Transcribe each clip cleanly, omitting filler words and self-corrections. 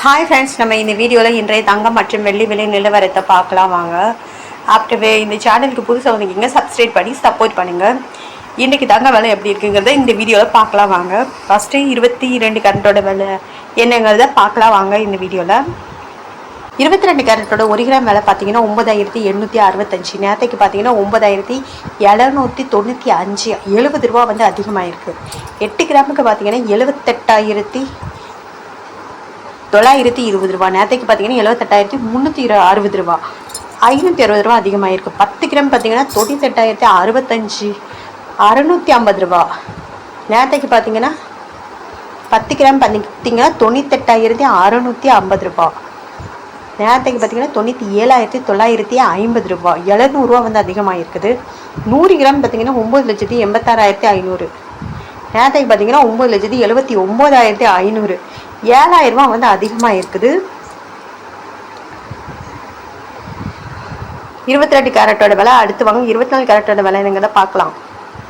Hi friends, நம்ம இந்த வீடியோவில் இன்றைய தங்கம் மற்றும் வெள்ளி விலை நிலவரத்தை பார்க்கலாம் வாங்க. ஆஃப்டர் இந்த சேனலுக்கு புதுசாக வந்தீங்க சப்ஸ்கிரைப் பண்ணி சப்போர்ட் பண்ணுங்கள். இன்றைக்கி தங்க விலை எப்படி இருக்குங்கிறத இந்த வீடியோவில் பார்க்கலாம் வாங்க. ஃபஸ்ட்டு 22 கேரட்டோட விலை என்னங்கிறத பார்க்கலாம் வாங்க. இந்த வீடியோவில் 22 கேரட்டோட 1 கிராம் விலை பார்த்தீங்கன்னா 9865. நேரத்துக்கு பார்த்தீங்கன்னா 9795. 70 ரூபா வந்து அதிகமாக இருக்குது. 8 கிராமுக்கு பார்த்தீங்கன்னா 78,920 ரூபா. நேரத்துக்கு பார்த்தீங்கன்னா 78,360 ரூபா. 560 ரூபா அதிகமாக இருக்குது. 10 கிராம் பார்த்தீங்கன்னா 98,065. 650 ரூபா. நேரத்துக்கு பார்த்தீங்கன்னா 10 கிராம் பார்த்தீங்கன்னா 98,650 ரூபா. நேரத்துக்கு பார்த்தீங்கன்னா 97,950 ரூபா. 700 ரூபா வந்து அதிகமாக இருக்குது. 100 கிராம் பார்த்தீங்கன்னா 9,86,500. நேரத்துக்கு பார்த்தீங்கன்னா 9,79,500. 7,000 ரூபா வந்து அதிகமாக இருக்குது. 22 கேரட்டோட விலை அடுத்து வாங்க. 24 கேரட்டோட விலை என்னங்கிறத பார்க்கலாம்.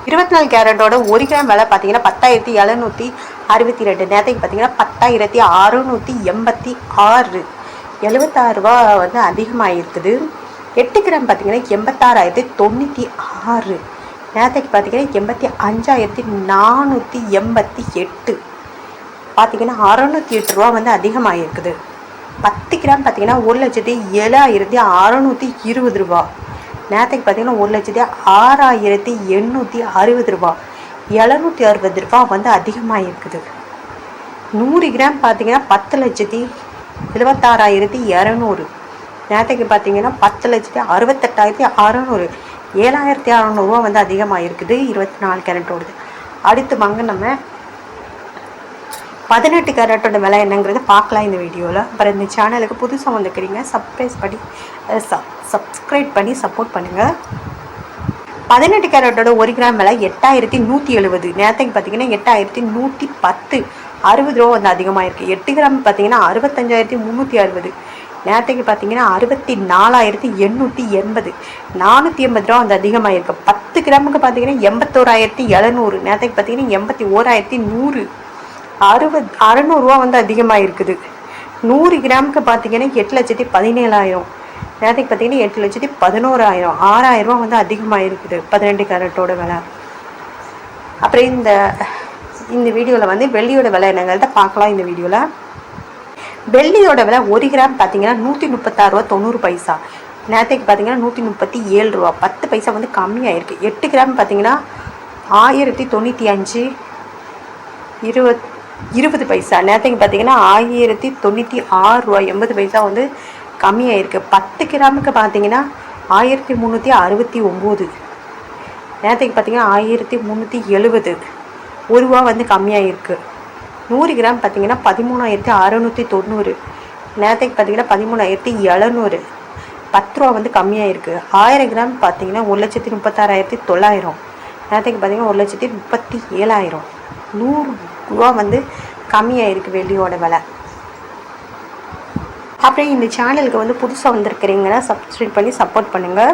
24 கேரட்டோட 1 கிராம் விலை பார்த்தீங்கன்னா 10,762. நேரத்துக்கு பார்த்தீங்கன்னா 10,686. 76 ரூபா வந்து அதிகமாக இருக்குது. 8 கிராம் பார்த்தீங்கன்னா 86,096. நேரத்துக்கு பார்த்தீங்கன்னா 85,488. பார்த்தீங்கன்னா 608 ரூபா வந்து அதிகமாக இருக்குது. 10 கிராம் பார்த்தீங்கன்னா 1,07,620 ரூபா. நேரத்துக்கு பார்த்தீங்கன்னா 1,06,860 ரூபா. 760 ரூபா வந்து அதிகமாக இருக்குது. 100 கிராம் பார்த்தீங்கன்னா 10,76,200. நேரத்துக்கு பார்த்தீங்கன்னா 10,68,600. 7,600 ரூபா வந்து அதிகமாக இருக்குது 24 கேரட்டோடது. அடுத்து வாங்க நம்ம 18 கேரட்டோட விலை என்னங்கிறத பார்க்கலாம் இந்த வீடியோவில். அப்புறம் இந்த சேனலுக்கு புதுசாக வந்துக்கிறீங்க சப்ஸ்கிரைப் பண்ணி சப்போர்ட் பண்ணுங்கள். 18 கேரட்டோட 1 கிராம் விலை 8,170. நேரத்துக்கு பார்த்தீங்கன்னா 8,110. 60 ரூபா வந்து அதிகமாக இருக்குது. 8 கிராம் பார்த்தீங்கன்னா 65,360. நேரத்துக்கு பார்த்தீங்கன்னா 64,880. 480 ரூபா வந்து அதிகமாக இருக்குது. 10 கிராமுக்கு பார்த்தீங்கன்னா 81,700. நேரத்துக்கு பார்த்தீங்கன்னா 81,100. 600 ரூபா வந்து அதிகமாக இருக்குது. 100 கிராமுக்கு பார்த்தீங்கன்னா 8,17,000. நேரத்துக்கு பார்த்தீங்கன்னா 8,11,000. 6,000 ரூபா வந்து அதிகமாக இருக்குது 18 கேரட்டோட விலை. அப்புறம் இந்த வீடியோவில் வந்து வெள்ளியோட விலை என்னங்கிறத பார்க்கலாம். இந்த வீடியோவில் வெள்ளியோட விலை 1 கிராம் பார்த்தீங்கன்னா 136 ரூபா 90 பைசா. நேரத்துக்கு பார்த்தீங்கன்னா 137 ரூபா 10 பைசா வந்து கம்மியாக இருக்குது. 8 கிராம் பார்த்தீங்கன்னா 1,095. 20 பைசா. நேரத்துக்கு பார்த்தீங்கன்னா 1,096 ரூபா 80 பைசா வந்து கம்மியாக இருக்குது. 10 கிராமுக்கு பார்த்தீங்கன்னா 1,369. நேரத்துக்கு பார்த்தீங்கன்னா 1,370. 1 ரூபா வந்து கம்மியாக இருக்குது. 100 கிராம் பார்த்தீங்கன்னா 13,690. நேரத்துக்கு பார்த்தீங்கன்னா 13,700. 10 ரூபா வந்து கம்மியாக இருக்குது. 1000 கிராம் பார்த்தீங்கன்னா 1,36,900. நேரத்துக்கு பார்த்தீங்கன்னா 1,37,000. 100 ரூபா வந்து கம்மியாக இருக்குது வெள்ளியோட விலை. அப்புறம் இந்த சேனலுக்கு வந்து புதுசாக வந்திருக்கிறீங்கன்னா சப்ஸ்கிரைப் பண்ணி சப்போர்ட் பண்ணுங்கள்.